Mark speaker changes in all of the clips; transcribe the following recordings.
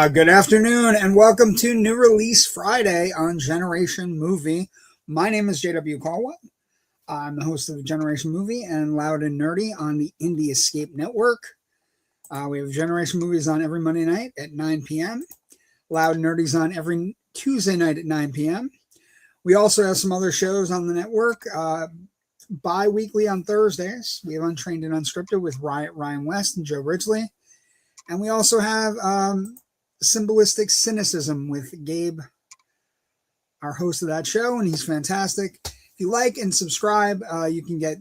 Speaker 1: Good afternoon and welcome to New Release Friday on Generation Movie. My name is JW Colwell. I'm the host of Generation Movie and Loud and Nerdy on the Indie Escape Network. We have Generation Movies on every Monday night at 9 p.m. Loud and Nerdy's on every Tuesday night at 9 p.m. We also have some other shows on the network. Bi-weekly on Thursdays, we have Untrained and Unscripted with Ryan West and Joe Ridgely. And we also have Symbolistic Cynicism with Gabe, our host of that show, and he's fantastic. If you like and subscribe, you can get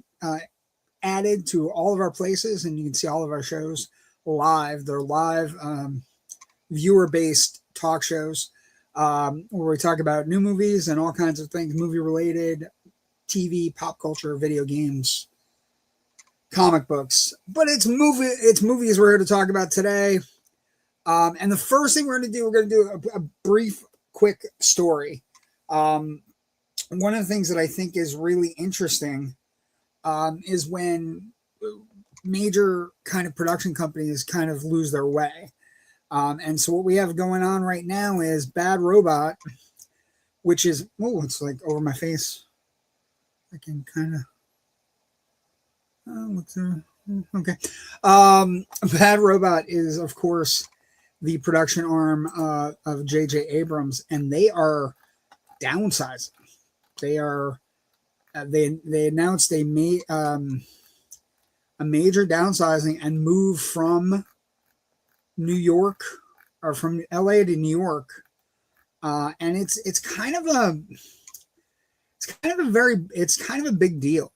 Speaker 1: added to all of our places, and you can see all of our shows live. They're live, viewer-based talk shows where we talk about new movies and all kinds of things, movie-related, TV, pop culture, video games, comic books, but it's movies we're here to talk about today. And the first thing we're going to do a brief, quick story. One of the things that I think is really interesting is when major kind of production companies kind of lose their way. And so what we have going on right now is Bad Robot, which is, oh, it's like over my face. I can kind of, okay. Bad Robot is, of course, the production arm of J.J. Abrams, and they are downsizing. They are, they announced a major downsizing and move from New York, or from L.A. to New York, and it's kind of a big deal.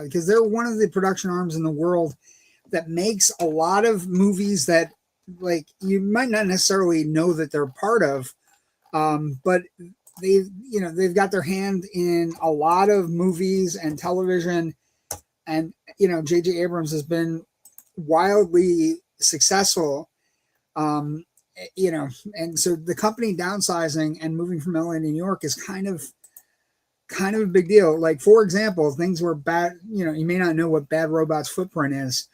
Speaker 1: Because they're one of the production arms in the world that makes a lot of movies that, like, you might not necessarily know that they're part of, but they've got their hand in a lot of movies and television, and J.J. Abrams has been wildly successful, and so the company downsizing and moving from LA to New York is kind of a big deal. Like, for example, things were bad, you may not know what Bad Robot's footprint is.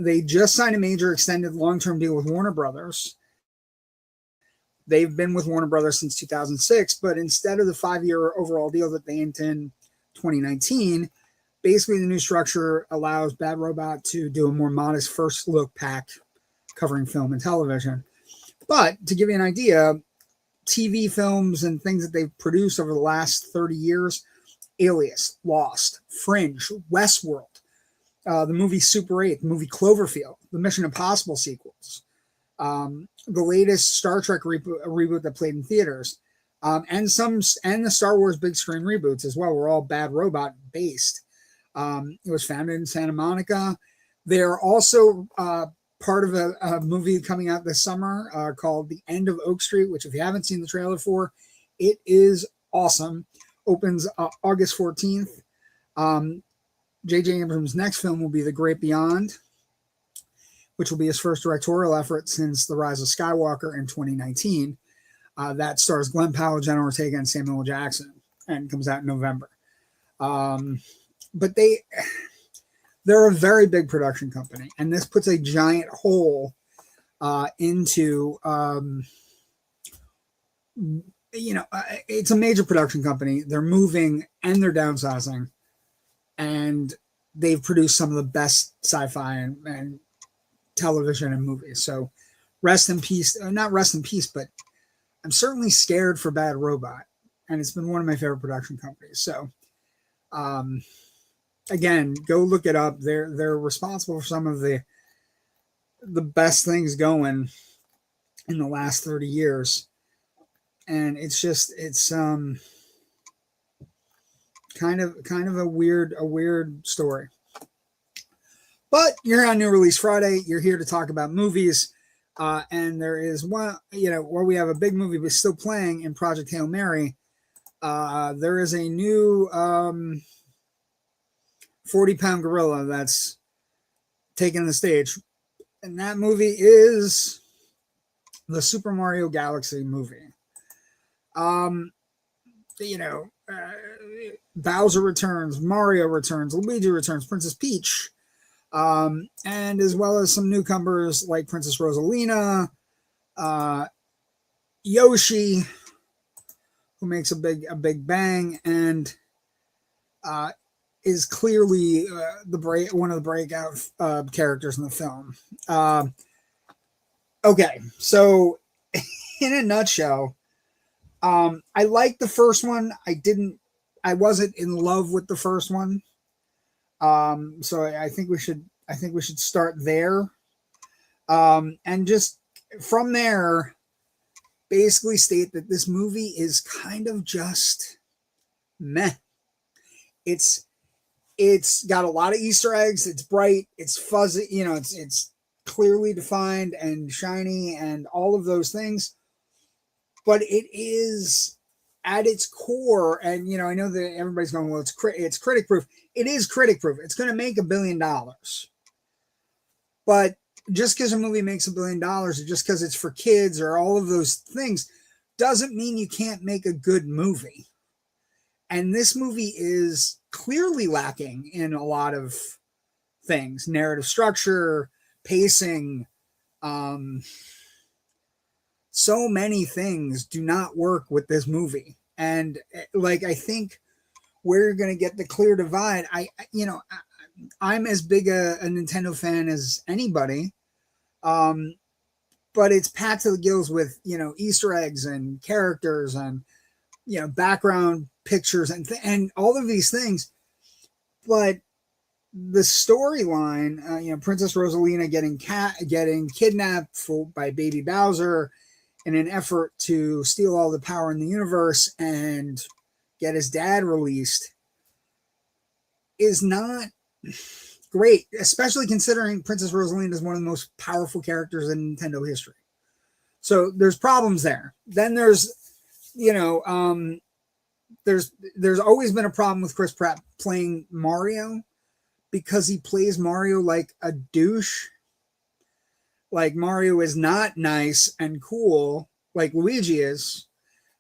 Speaker 1: They just signed a major extended long-term deal with Warner Brothers. They've been with Warner Brothers since 2006, but instead of the 5-year overall deal that they inked in 2019, basically the new structure allows Bad Robot to do a more modest first look pack covering film and television. But to give you an idea, TV films and things that they've produced over the last 30 years, Alias, Lost, Fringe, Westworld, the movie Super 8, the movie Cloverfield, the Mission Impossible sequels, the latest Star Trek reboot that played in theaters, and the Star Wars big screen reboots as well were all Bad Robot based. It was founded in Santa Monica. They're also part of a movie coming out this summer called The End of Oak Street, which, if you haven't seen the trailer for, it is awesome. Opens August 14th. J.J. Abrams' next film will be The Great Beyond, which will be his first directorial effort since The Rise of Skywalker in 2019. That stars Glenn Powell, Jenna Ortega, and Samuel L. Jackson, and comes out in November. But they're a very big production company, and this puts a giant hole into, it's a major production company. They're moving and they're downsizing, and they've produced some of the best sci-fi and television and movies. So rest in peace, not rest in peace, but I'm certainly scared for Bad Robot, and it's been one of my favorite production companies. So, again, go look it up. They're responsible for some of the best things going in the last 30 years. And it's kind of a weird story. But you're on New Release Friday. You're here to talk about movies. And there is one, where we have a big movie but still playing in Project Hail Mary. There is a new 40-pound gorilla that's taking the stage. And that movie is the Super Mario Galaxy movie. Bowser returns, Mario returns, Luigi returns, Princess Peach, and as well as some newcomers like Princess Rosalina, uh, Yoshi, who makes a big bang, and uh, is clearly one of the breakout characters in the film. Okay, so in a nutshell, I liked the first one. I wasn't in love with the first one. So I think we should start there. And just from there, basically state that this movie is kind of just meh. It's it's got a lot of Easter eggs. It's bright. It's fuzzy. You know, it's clearly defined and shiny and all of those things. But it is at its core, and you know, I know that everybody's going, well, it's critic proof. It is critic proof. It's going to make $1 billion. But just because a movie makes $1 billion, or just because it's for kids, or all of those things, doesn't mean you can't make a good movie. And this movie is clearly lacking in a lot of things: narrative structure, pacing. So many things do not work with this movie. And like, I think where you're going to get the clear divide, I'm as big a Nintendo fan as anybody. But it's packed to the gills with, you know, Easter eggs and characters and, you know, background pictures and all of these things. But the storyline, you know, Princess Rosalina getting kidnapped by Baby Bowser in an effort to steal all the power in the universe and get his dad released, is not great, especially considering Princess Rosalina is one of the most powerful characters in Nintendo history. So there's problems there. Then there's, you know, there's always been a problem with Chris Pratt playing Mario, because he plays Mario like a douche. Like, Mario is not nice and cool like Luigi is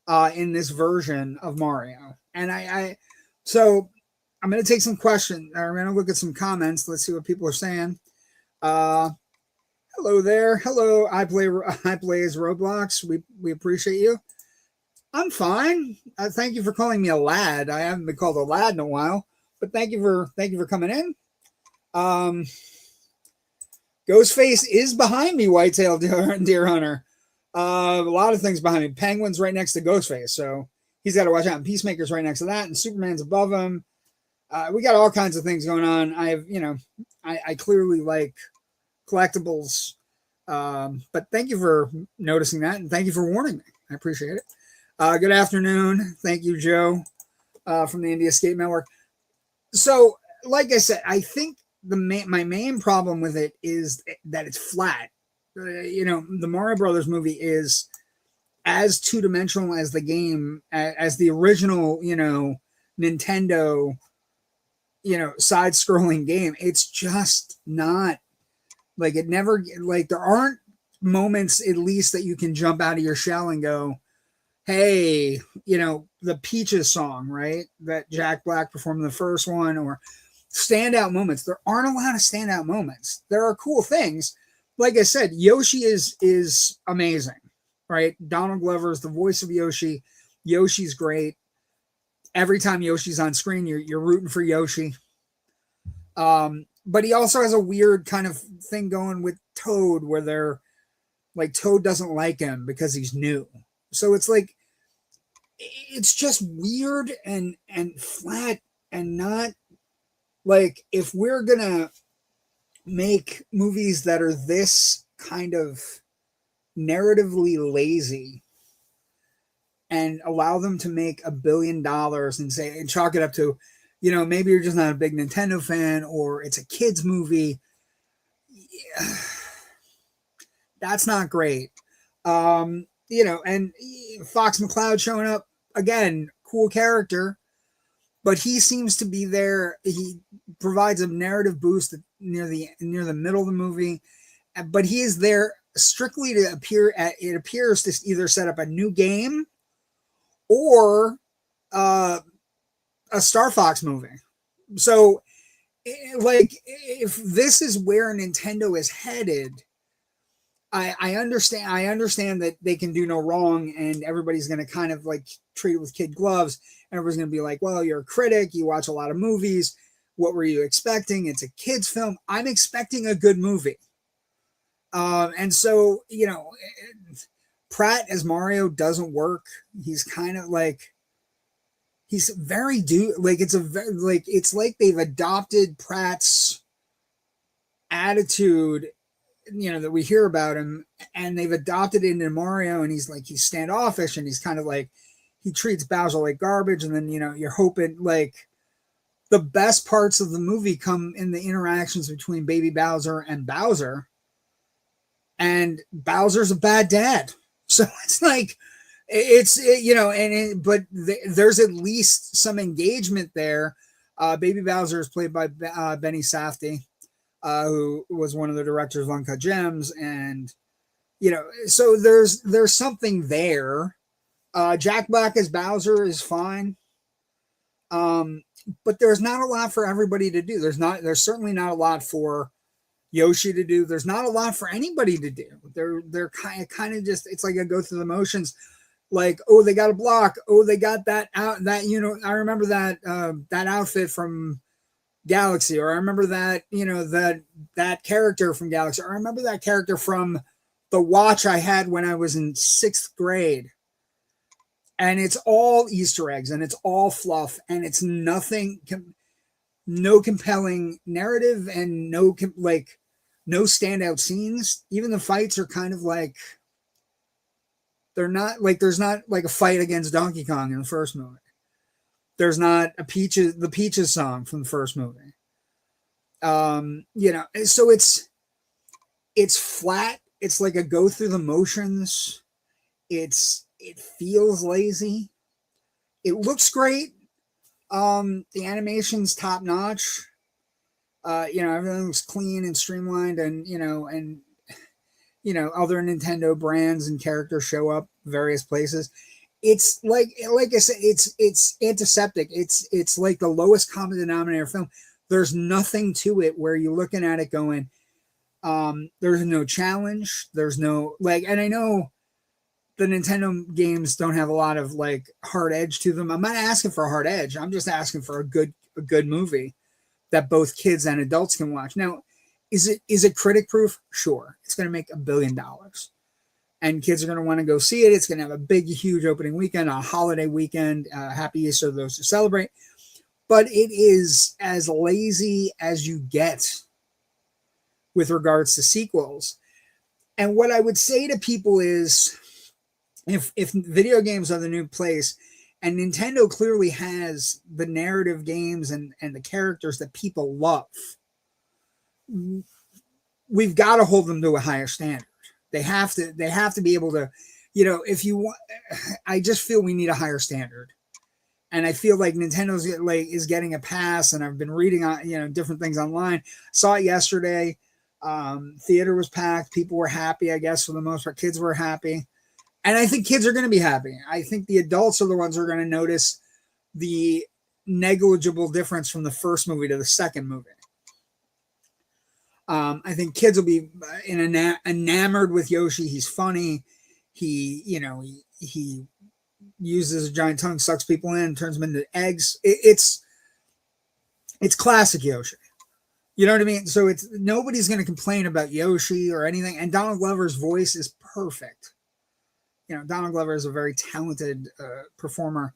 Speaker 1: in this version of Mario. And so I'm going to take some questions. I'm going to look at some comments. Let's see what people are saying. Hello there. Hello. I play as Roblox. We appreciate you. I'm fine. Thank you for calling me a lad. I haven't been called a lad in a while, but thank you for coming in. Ghostface is behind me, Whitetail Deer Hunter. A lot of things behind me. Penguin's right next to Ghostface, so he's got to watch out. And Peacemaker's right next to that, and Superman's above him. We got all kinds of things going on. I clearly like collectibles, but thank you for noticing that, and thank you for warning me. I appreciate it. Good afternoon. Thank you, Joe, from the Indie Escape Network. So, like I said, I think my main problem with it is that it's flat. You know, the Mario Brothers movie is as two-dimensional as the game, as the original, you know, Nintendo, you know, side-scrolling game. It's just not, like, it never, like, there aren't moments, at least, that you can jump out of your shell and go, hey, you know, the Peaches song, right, that Jack Black performed in the first one, or standout moments. There aren't a lot of standout moments. There are cool things. Like I said, Yoshi is amazing, right? Donald Glover is the voice of Yoshi. Yoshi's great. Every time Yoshi's on screen, you're rooting for Yoshi. But he also has a weird kind of thing going with Toad, where they're like, Toad doesn't like him because he's new. So it's like, it's just weird and flat, and not like, if we're gonna make movies that are this kind of narratively lazy and allow them to make $1 billion and chalk it up to, you know, maybe you're just not a big Nintendo fan, or it's a kid's movie. Yeah, that's not great. You know, and Fox McCloud showing up again, cool character, but he seems to be there. He provides a narrative boost near the middle of the movie, but he is there strictly to appear at, it appears, to either set up a new game or a Star Fox movie. So, like, if this is where Nintendo is headed, I understand that they can do no wrong, and everybody's going to kind of like treat it with kid gloves. Everybody's going to be like, well, you're a critic, you watch a lot of movies, what were you expecting? It's a kid's film. I'm expecting a good movie. And so, you know, Pratt as Mario doesn't work. He's kind of like, he's very like it's a very like it's like they've adopted Pratt's attitude, you know, that we hear about him, and they've adopted it into Mario, and he's standoffish, and he's kind of like, he treats Bowser like garbage, and then, you know, you're hoping like the best parts of the movie come in the interactions between baby Bowser and Bowser, and Bowser's a bad dad. So it's like, you know, but there's at least some engagement there. Baby Bowser is played by Benny Safdie, who was one of the directors of Uncut Gems, and you know, so there's something there. Jack Black as Bowser is fine, but there's not a lot for everybody to do. There's certainly not a lot for Yoshi to do. There's not a lot for anybody to do. They're kind of just, it's like I go through the motions. Like, oh, they got a block. Oh, they got that out. That, you know, I remember that that outfit from Galaxy, or I remember that, you know, that character from Galaxy, or I remember that character from the watch I had when I was in 6th grade. And it's all Easter eggs, and it's all fluff, and it's nothing, no compelling narrative, and no standout scenes. Even the fights are kind of like, they're not like, there's not like a fight against Donkey Kong in the first movie. There's not the Peaches song from the first movie. You know, so it's flat. It's like a go through the motions. It feels lazy. It looks great. The animation's top notch. You know, everything's clean and streamlined, and you know, other Nintendo brands and characters show up various places. It's like I said, it's antiseptic. It's like the lowest common denominator film. There's nothing to it where you're looking at it going, there's no challenge. There's no like, and I know the Nintendo games don't have a lot of like hard edge to them. I'm not asking for a hard edge. I'm just asking for a good movie that both kids and adults can watch. Now, is it critic proof? Sure. It's going to make $1 billion. And kids are going to want to go see it. It's going to have a big, huge opening weekend, a holiday weekend. Happy Easter to those who celebrate. But it is as lazy as you get with regards to sequels. And what I would say to people is, if video games are the new place, and Nintendo clearly has the narrative games and the characters that people love, we've got to hold them to a higher standard. They have to be able to, you know, if you want, I just feel we need a higher standard. And I feel like Nintendo's is getting a pass, and I've been reading on, you know, different things online. Saw it yesterday. Theater was packed. People were happy, I guess, for the most part. Kids were happy. And I think kids are going to be happy. I think the adults are the ones who are going to notice the negligible difference from the first movie to the second movie. I think kids will be enamored with Yoshi. He's funny. He, you know, he uses a giant tongue, sucks people in, turns them into eggs. It's classic Yoshi. You know what I mean? So nobody's going to complain about Yoshi or anything. And Donald Glover's voice is perfect. You know, Donald Glover is a very talented performer.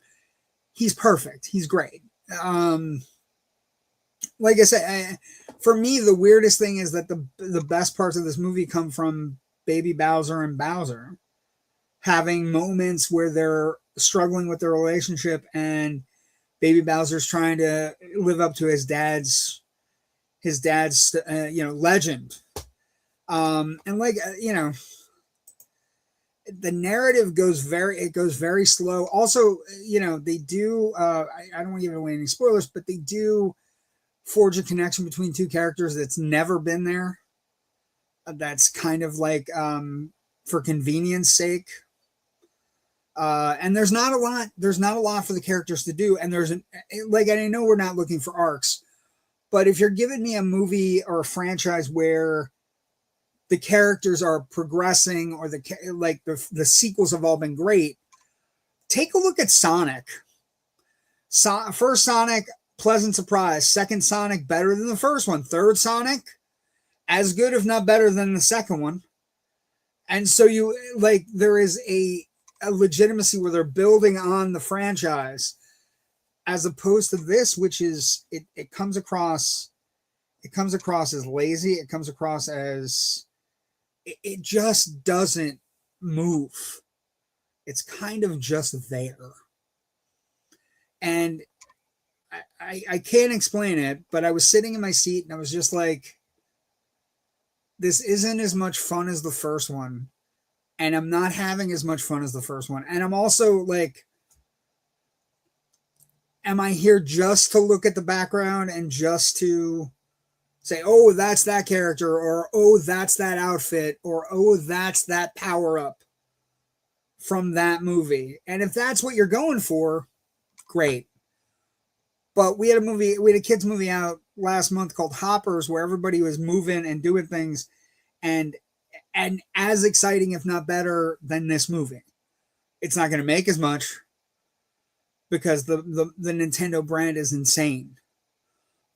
Speaker 1: He's perfect. He's great. Like I said, for me, the weirdest thing is that the best parts of this movie come from baby Bowser and Bowser having moments where they're struggling with their relationship, and baby Bowser's trying to live up to his dad's you know, legend. And like, you know, the narrative goes very slow. Also, you know, they do, I don't want to give away any spoilers, but they do forge a connection between two characters that's never been there. That's kind of like, for convenience sake. And there's not a lot for the characters to do. And and I know we're not looking for arcs, but if you're giving me a movie or a franchise where the characters are progressing, or the sequels have all been great. Take a look at Sonic. First Sonic, pleasant surprise. Second Sonic, better than the first one. Third Sonic, as good, if not better than the second one. And so there is a legitimacy where they're building on the franchise, as opposed to this, which is it comes across as lazy. It comes across as it just doesn't move. It's kind of just there. And I can't explain it, but I was sitting in my seat and I was just like, this isn't as much fun as the first one. And I'm not having as much fun as the first one. And I'm also like, am I here just to look at the background and just to say, oh, that's that character, or oh, that's that outfit, or oh, that's that power up from that movie? And if that's what you're going for, great. But we had a kids movie out last month called Hoppers, where everybody was moving and doing things, and as exciting, if not better, than this movie. It's not going to make as much because the Nintendo brand is insane,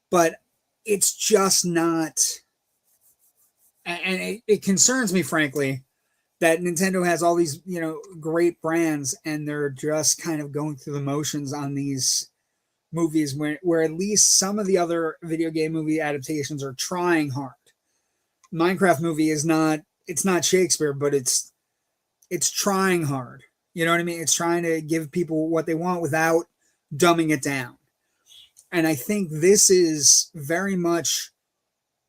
Speaker 1: but it's just not. And it concerns me, frankly, that Nintendo has all these, great brands, and they're just kind of going through the motions on these movies where at least some of the other video game movie adaptations are trying hard. Minecraft movie it's not Shakespeare, but it's trying hard. You know what I mean? It's trying to give people what they want without dumbing it down. And I think this is very much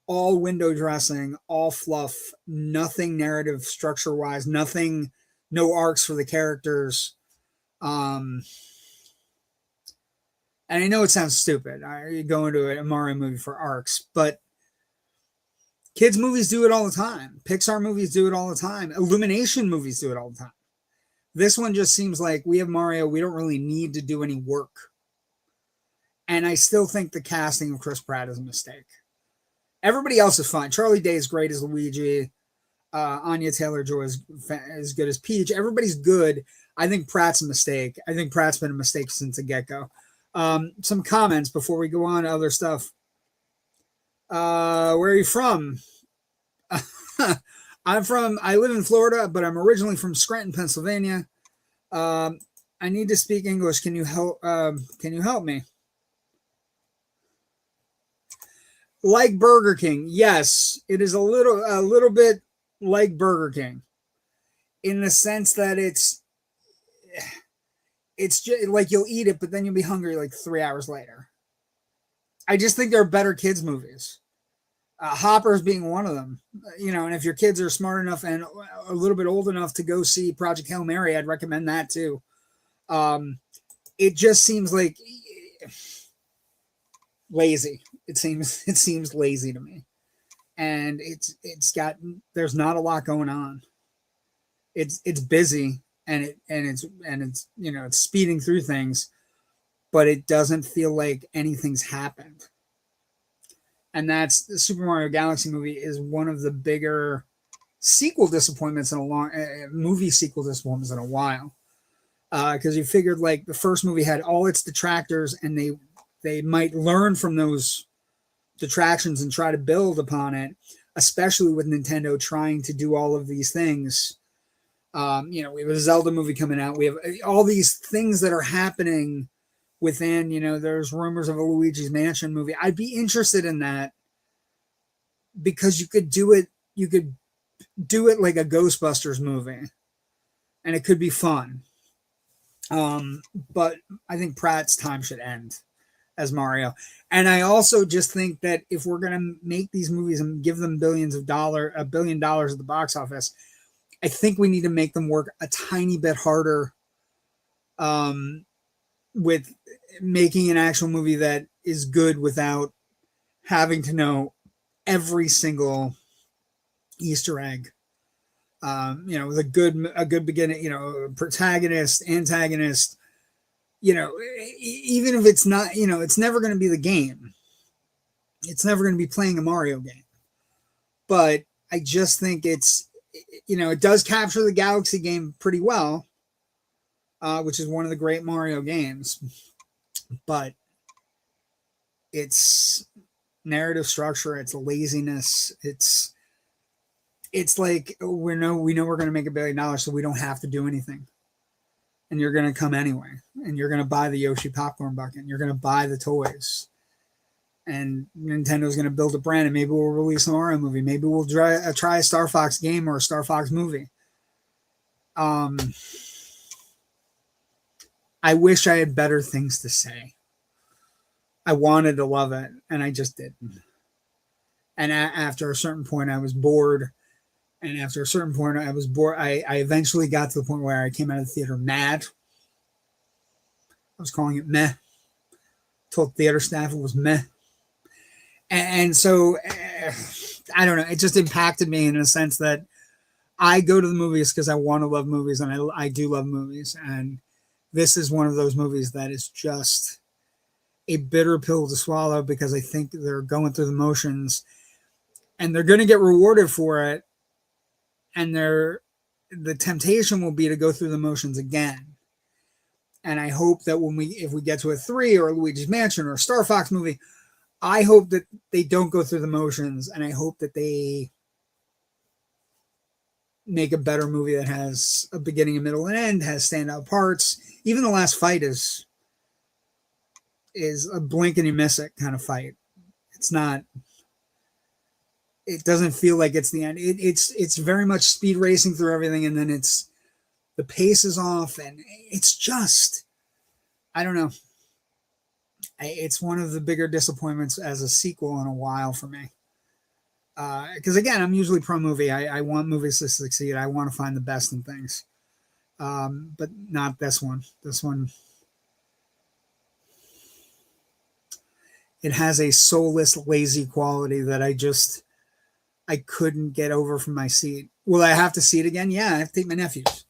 Speaker 1: all window dressing, all fluff, nothing narrative structure wise, no arcs for the characters. And I know it sounds stupid. You go into a Mario movie for arcs, but kids movies do it all the time. Pixar movies do it all the time. Illumination movies do it all the time. This one just seems like we have Mario. We don't really need to do any work. And I still think the casting of Chris Pratt is a mistake. Everybody else is fine. Charlie Day is great as Luigi. Anya Taylor-Joy is as good as Peach. Everybody's good. I think Pratt's a mistake. I think Pratt's been a mistake since the get-go. Some comments before we go on to other stuff. Where are you from? I live in Florida, but I'm originally from Scranton, Pennsylvania. I need to speak English. Can you help me? Like Burger King. Yes, it is a little bit like Burger King in the sense that it's just like you'll eat it, but then you'll be hungry like 3 hours later. I just think there are better kids movies. Hoppers being one of them, and if your kids are smart enough and a little bit old enough to go see Project Hail Mary, I'd recommend that too. It just seems like lazy. It seems lazy to me, and there's not a lot going on. It's busy and it's speeding through things, but it doesn't feel like anything's happened. And that's the Super Mario Galaxy movie is one of the bigger sequel disappointments in movie sequel disappointments in a while. Because you figured like the first movie had all its detractors, and they might learn from those detractions and try to build upon it, especially with Nintendo trying to do all of these things. We have a Zelda movie coming out. We have all these things that are happening within, there's rumors of a Luigi's Mansion movie. I'd be interested in that because you could do it like a Ghostbusters movie and it could be fun. But I think Pratt's time should end as Mario. And I also just think that if we're going to make these movies and give them $1 billion at the box office, I think we need to make them work a tiny bit harder with making an actual movie that is good without having to know every single Easter egg. With a good beginning, protagonist, antagonist, even if it's not, it's never going to be the game. It's never going to be playing a Mario game. But I just think it's, it does capture the Galaxy game pretty well, which is one of the great Mario games. But it's narrative structure, it's laziness, it's like we know we're going to make $1 billion, so we don't have to do anything. And you're going to come anyway, and you're going to buy the Yoshi popcorn bucket, and you're going to buy the toys, and Nintendo's going to build a brand, and maybe we'll release an Mario movie, maybe we'll try a Star Fox game or a Star Fox movie. I wish I had better things to say. I wanted to love it, and I just didn't. And after a certain point, I was bored. And after a certain point, I was bored. I eventually got to the point where I came out of the theater mad. I was calling it meh. Told theater staff it was meh. And so, I don't know. It just impacted me in a sense that I go to the movies because I want to love movies, and I do love movies. And this is one of those movies that is just a bitter pill to swallow, because I think they're going through the motions, and they're going to get rewarded for it. And the temptation will be to go through the motions again. And I hope that if we get to a 3 or a Luigi's Mansion or a Star Fox movie, I hope that they don't go through the motions, and I hope that they make a better movie that has a beginning, a middle, and end, has standout parts. Even the last fight is a blink and you miss it kind of fight. It's not. It doesn't feel like it's the end. It's very much speed racing through everything, and then the pace is off, and it's just, I don't know. It's one of the bigger disappointments as a sequel in a while for me. Because again, I'm usually pro movie. I want movies to succeed. I want to find the best in things, but not this one. This one, it has a soulless, lazy quality that I couldn't get over from my seat. Will I have to see it again? Yeah, I have to take my nephews.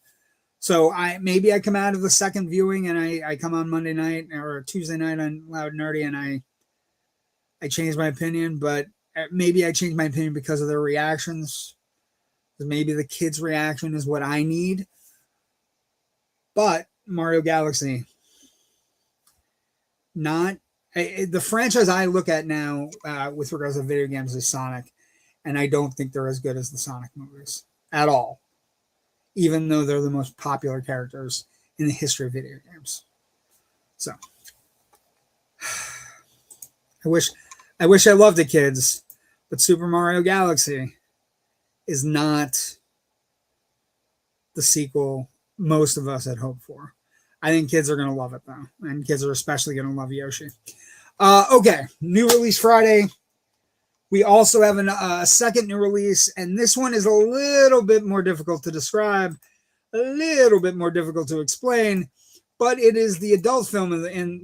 Speaker 1: So maybe I come out of the second viewing and I come on Monday night or Tuesday night on Loud Nerdy and I change my opinion, but maybe I change my opinion because of their reactions. Maybe the kids' reaction is what I need. But Mario Galaxy, the franchise I look at now with regards to video games is Sonic. And I don't think they're as good as the Sonic movies at all, even though they're the most popular characters in the history of video games. So I wish I loved the kids, but Super Mario Galaxy is not the sequel most of us had hoped for. I think kids are going to love it, though, and kids are especially going to love Yoshi. Okay, new release Friday. We also have a second new release, and this one is a little bit more difficult to describe, a little bit more difficult to explain, but it is the adult film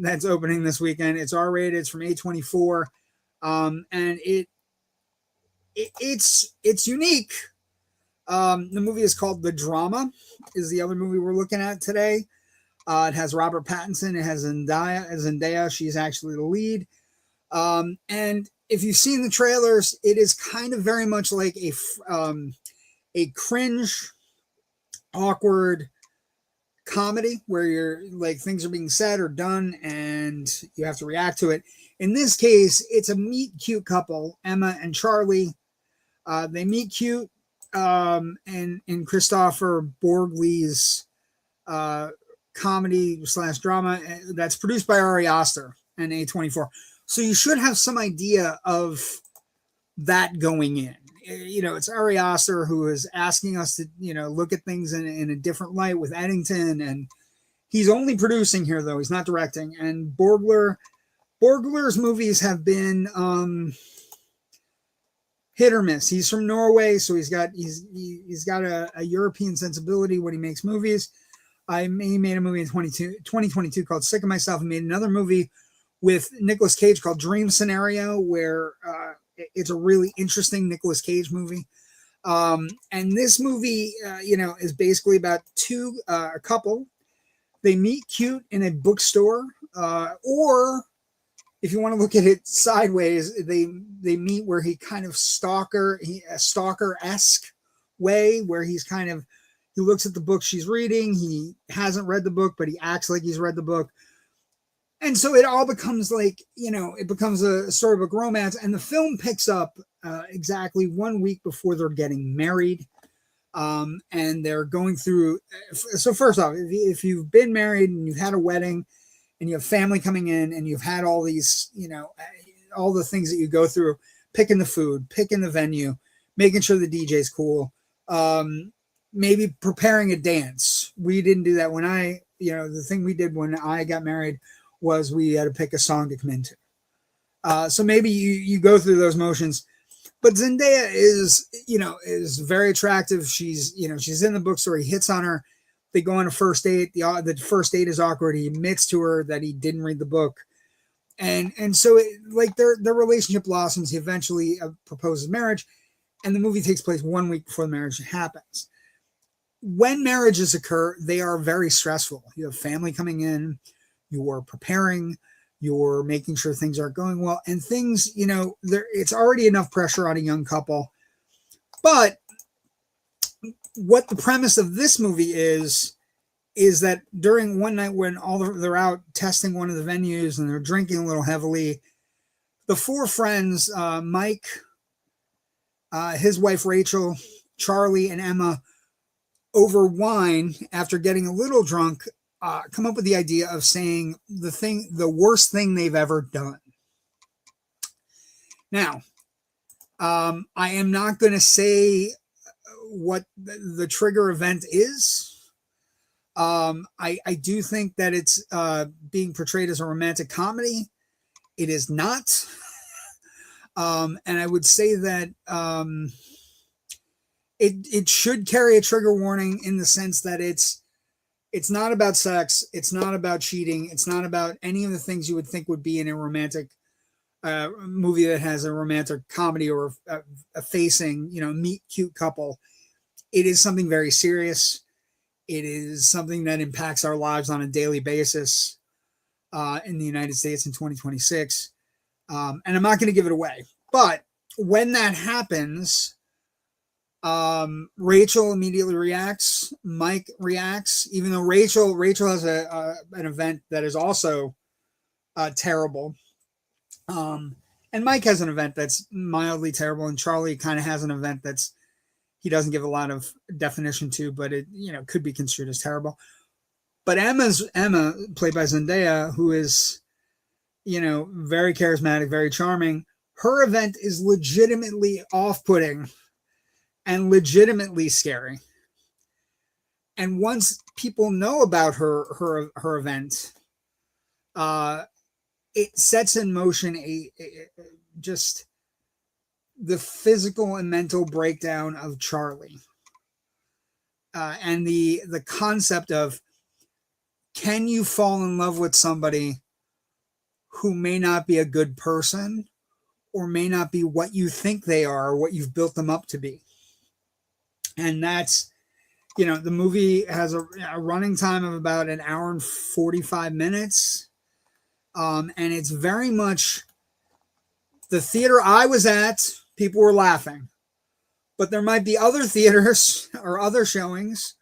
Speaker 1: that's opening this weekend. It's R-rated. It's from A24, and it's unique. The movie is called The Drama, is the other movie we're looking at today. It has Robert Pattinson. It has Zendaya. She's actually the lead. And if you've seen the trailers, it is kind of very much like a cringe, awkward comedy where you're like things are being said or done and you have to react to it. In this case, it's a meet cute couple, Emma and Charlie. They meet cute in Christopher Borgle's comedy / drama that's produced by Ari Aster and A24. So you should have some idea of that going in. It's Ari Aster who is asking us to, look at things in a different light with Eddington. And he's only producing here, though. He's not directing. And Borgler's movies have been hit or miss. He's from Norway, so he's got a European sensibility when he makes movies. He made a movie in 2022 called Sick of Myself. He made another movie with Nicolas Cage called Dream Scenario, where it's a really interesting Nicolas Cage movie. And this movie, is basically about a couple. They meet cute in a bookstore, or if you want to look at it sideways, they meet where he kind of a stalker-esque way, where he looks at the book she's reading. He hasn't read the book, but he acts like he's read the book. And so it all becomes like, it becomes a storybook romance. And the film picks up exactly 1 week before they're getting married. And they're going through. So first off, if you've been married and you've had a wedding and you have family coming in and you've had all these, all the things that you go through, picking the food, picking the venue, making sure the DJ's cool, maybe preparing a dance. We didn't do that when the thing we did when I got married was we had to pick a song to come into. So maybe you go through those motions. But Zendaya is very attractive. She's in the bookstore. He hits on her. They go on a first date. The first date is awkward. He admits to her that he didn't read the book. And so their relationship blossoms. He eventually proposes marriage. And the movie takes place 1 week before the marriage happens. When marriages occur, they are very stressful. You have family coming in. You're preparing. You're making sure things are going well. And things, it's already enough pressure on a young couple. But what the premise of this movie is that during one night when they're out testing one of the venues and they're drinking a little heavily, the four friends, Mike, his wife Rachel, Charlie, and Emma, over wine, after getting a little drunk, come up with the idea of saying the worst thing they've ever done. Now, I am not going to say what the trigger event is. I do think that it's being portrayed as a romantic comedy. It is not. And I would say that it should carry a trigger warning in the sense that it's not about sex. It's not about cheating. It's not about any of the things you would think would be in a romantic movie that has a romantic comedy or a facing, meet cute couple. It is something very serious. It is something that impacts our lives on a daily basis in the United States in 2026. And I'm not going to give it away. But when that happens, Rachel immediately reacts. Mike reacts, even though Rachel has an event that is also terrible. And Mike has an event that's mildly terrible, and Charlie kind of has an event he doesn't give a lot of definition to, but it could be construed as terrible. But Emma, played by Zendaya, who is very charismatic, very charming. Her event is legitimately off-putting and legitimately scary. And once people know about her event, it sets in motion just the physical and mental breakdown of Charlie. And the concept of, can you fall in love with somebody who may not be a good person or may not be what you think they are or what you've built them up to be? And that's, the movie has a running time of about an hour and 45 minutes. And it's very much the theater I was at, people were laughing. But there might be other theaters or other showings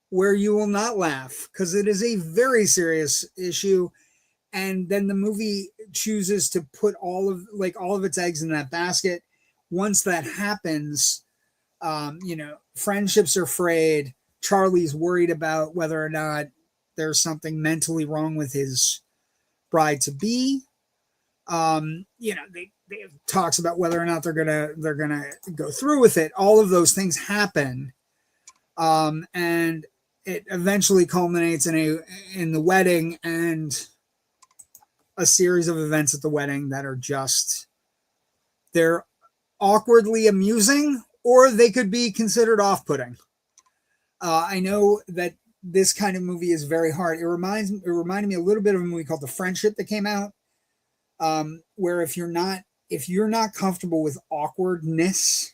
Speaker 1: where you will not laugh because it is a very serious issue. And then the movie chooses to put all of its eggs in that basket. Once that happens, friendships are frayed. Charlie's worried about whether or not there's something mentally wrong with his bride to be. They talks about whether or not they're gonna go through with it. All of those things happen, and it eventually culminates in the wedding and a series of events at the wedding that are they're awkwardly amusing, or they could be considered off-putting. I know that this kind of movie is very hard. It reminded me a little bit of a movie called The Friendship that came out, where if you're not comfortable with awkwardness,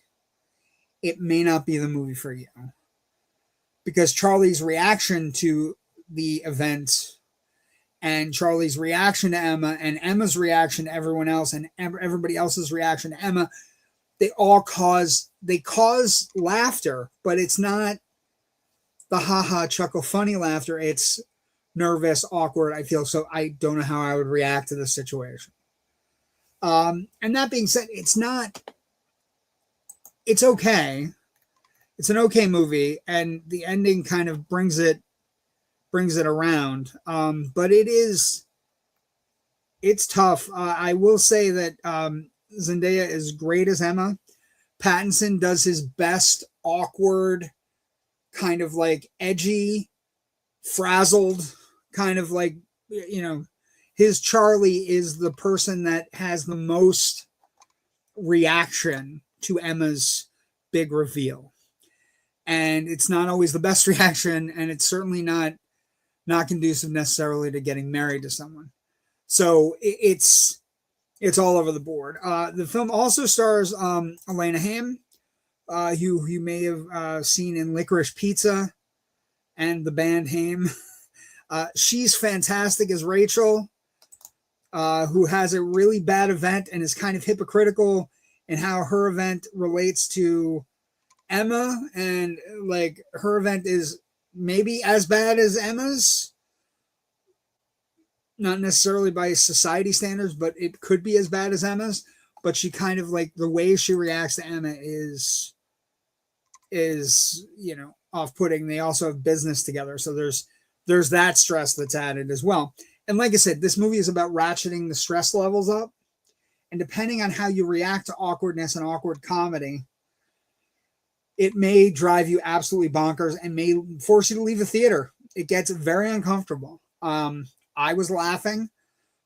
Speaker 1: it may not be the movie for you. Because Charlie's reaction to the event and Charlie's reaction to Emma and Emma's reaction to everyone else and everybody else's reaction to Emma, they cause laughter, but it's not the haha chuckle funny laughter. It's nervous, awkward. I feel so I don't know how I would react to this situation. And that being said, it's okay. It's an okay movie, and the ending kind of brings it around. But it's tough. I will say that Zendaya is great as Emma. Pattinson does his best awkward, kind of like edgy, frazzled, kind of like, his Charlie is the person that has the most reaction to Emma's big reveal. And it's not always the best reaction, and it's certainly not conducive necessarily to getting married to someone. So it's all over the board. The film also stars Elena Haim, who you may have seen in Licorice Pizza and the band Haim. She's fantastic as Rachel, who has a really bad event and is kind of hypocritical in how her event relates to Emma, and like her event is maybe as bad as Emma's, not necessarily by society standards, but it could be as bad as Emma's. But she kind of like the way she reacts to Emma is off-putting. They also have business together, so there's that stress that's added as well. And like I said, this movie is about ratcheting the stress levels up, and depending on how you react to awkwardness and awkward comedy, it may drive you absolutely bonkers and may force you to leave the theater. It gets very uncomfortable. I was laughing,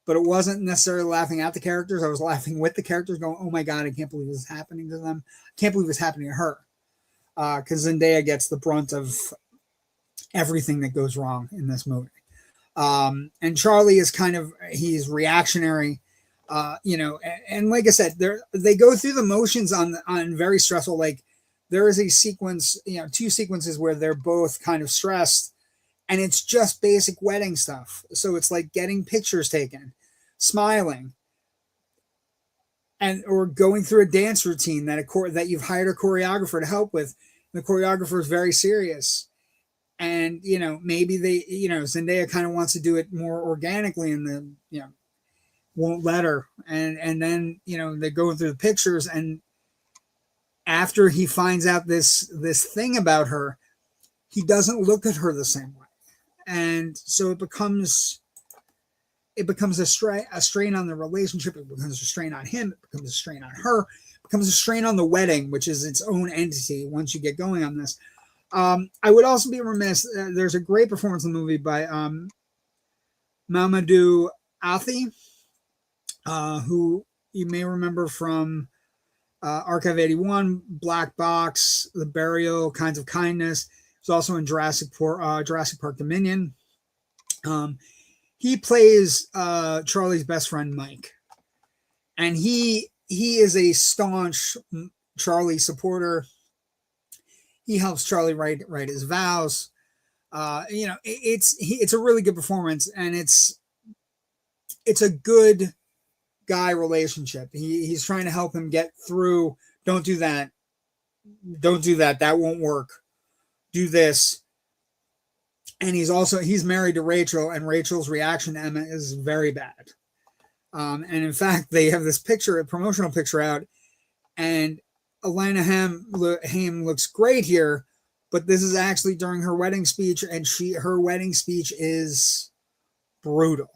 Speaker 1: but it wasn't necessarily laughing at the characters. I was laughing with the characters going, oh my God, I can't believe this is happening to them. I can't believe it's happening to her. Because Zendaya gets the brunt of everything that goes wrong in this movie. And Charlie is he's reactionary, and like I said, they go through the motions on very stressful, like there is a sequence, two sequences where they're both kind of stressed, and it's just basic wedding stuff. So it's like getting pictures taken, smiling, or going through a dance routine that you've hired a choreographer to help with. The choreographer is very serious. And, maybe Zendaya kind of wants to do it more organically, and won't let her. And then, they go through the pictures, and after he finds out this thing about her, he doesn't look at her the same way. And so it becomes a strain on the relationship. It becomes a strain on him. It becomes a strain on her. It becomes a strain on the wedding, which is its own entity once you get going on this. I would also be remiss. There's a great performance in the movie by Mamoudou Athie, who you may remember from Archive 81, Black Box, The Burial, Kinds of Kindness. He's also in Jurassic Park Dominion. He plays Charlie's best friend, Mike. And he is a staunch Charlie supporter. He helps Charlie write his vows. It's a really good performance, and it's a good guy relationship. He's trying to help him get through. Don't do that. That won't work. Do this. And he's married to Rachel, and Rachel's reaction to Emma is very bad. And in fact, they have this a promotional picture out, and Elena Haim looks great here, but this is actually during her wedding speech, and her wedding speech is brutal.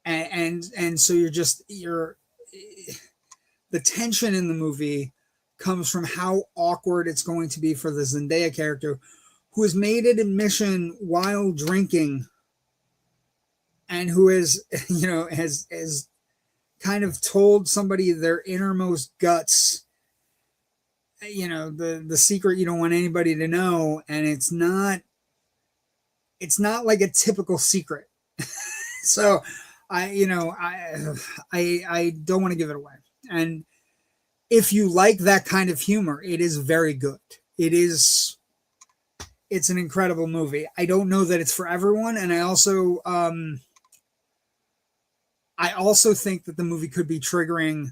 Speaker 1: And so the tension in the movie comes from how awkward it's going to be for the Zendaya character, who has made an admission while drinking, and who has kind of told somebody their innermost guts, the secret you don't want anybody to know. And it's not like a typical secret. So I don't want to give it away. And if you like that kind of humor, it is very good. It's it's an incredible movie. I don't know that it's for everyone, and I also think that the movie could be triggering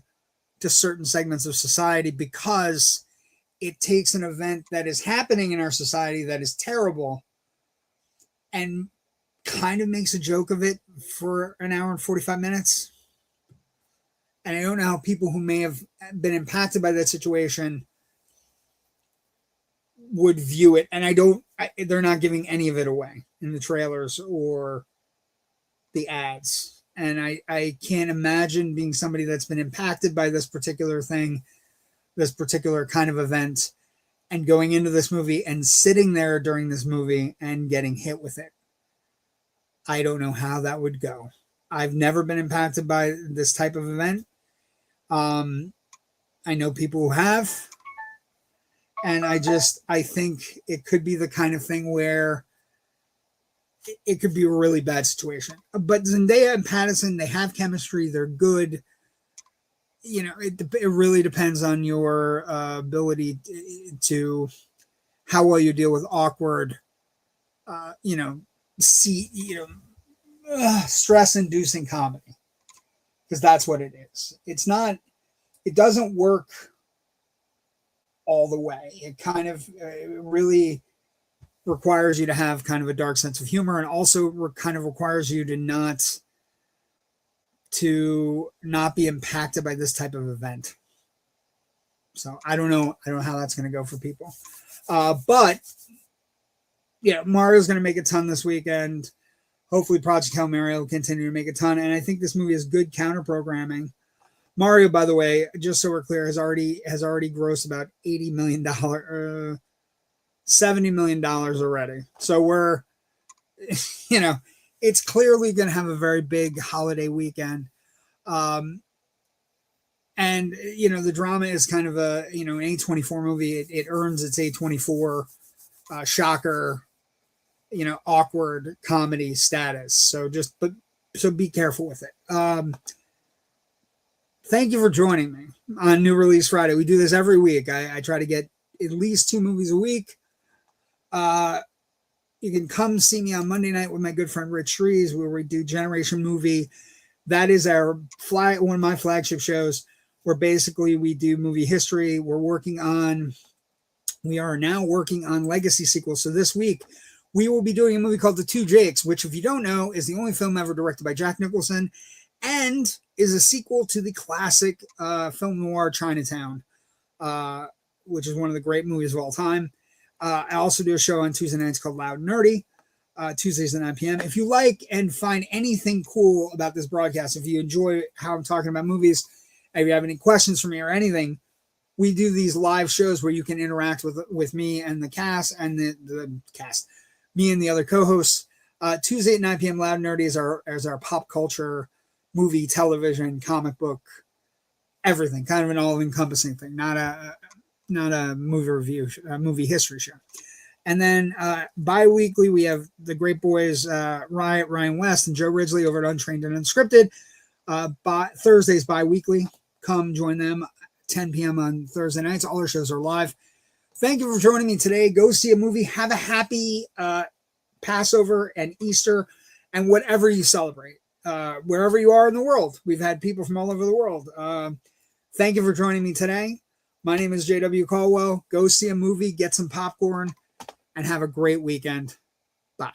Speaker 1: to certain segments of society because it takes an event that is happening in our society that is terrible and kind of makes a joke of it for an hour and 45 minutes. And I don't know how people who may have been impacted by that situation would view it. And they're not giving any of it away in the trailers or the ads. And I can't imagine being somebody that's been impacted by this particular thing, this particular kind of event, and going into this movie and sitting there during this movie and getting hit with it. I don't know how that would go. I've never been impacted by this type of event. I know people who have. And I think it could be the kind of thing where it could be a really bad situation. But Zendaya and Pattinson, they have chemistry. They're good. You know, it really depends on your ability to how well you deal with awkward, stress-inducing comedy, because that's what it is. It doesn't work all the way. It kind of really requires you to have kind of a dark sense of humor, and also kind of requires you to not be impacted by this type of event. So I don't know how that's going to go for people. But yeah, Mario's going to make a ton this weekend. Hopefully Project Hail Mary will continue to make a ton. And I think this movie is good counter programming. Mario, by the way, just so we're clear, has already grossed about $80 million, $70 million already. So we're, it's clearly going to have a very big holiday weekend. And, the drama is kind of an A24 movie. It earns its A24 shocker, awkward comedy status. So be careful with it. Thank you for joining me on New Release Friday. We do this every week. I try to get at least 2 movies a week. You can come see me on Monday night with my good friend Rich Shrees, where we do Generation Movie. That is one of my flagship shows, where basically we do movie history. We are now working on legacy sequels. So this week we will be doing a movie called The Two Jakes, which, if you don't know, is the only film ever directed by Jack Nicholson and is a sequel to the classic film noir Chinatown, which is one of the great movies of all time. I also do a show on Tuesday nights called Loud and Nerdy, Tuesdays at 9 p.m. If you like and find anything cool about this broadcast, if you enjoy how I'm talking about movies, if you have any questions for me or anything, we do these live shows where you can interact with me and the cast and the cast, me and the other co-hosts. Tuesday at 9 p.m. Loud and Nerdy is our pop culture, movie, television, comic book, everything, kind of an all-encompassing thing, not a movie review, movie history show. And then bi-weekly, we have the great boys, Ryan West and Joe Ridgely over at Untrained and Unscripted. Thursdays bi-weekly. Come join them 10 p.m. on Thursday nights. All our shows are live. Thank you for joining me today. Go see a movie. Have a happy Passover and Easter and whatever you celebrate. Wherever you are in the world. We've had people from all over the world. Thank you for joining me today. My name is JW Colwell. Go see a movie, get some popcorn, and have a great weekend. Bye.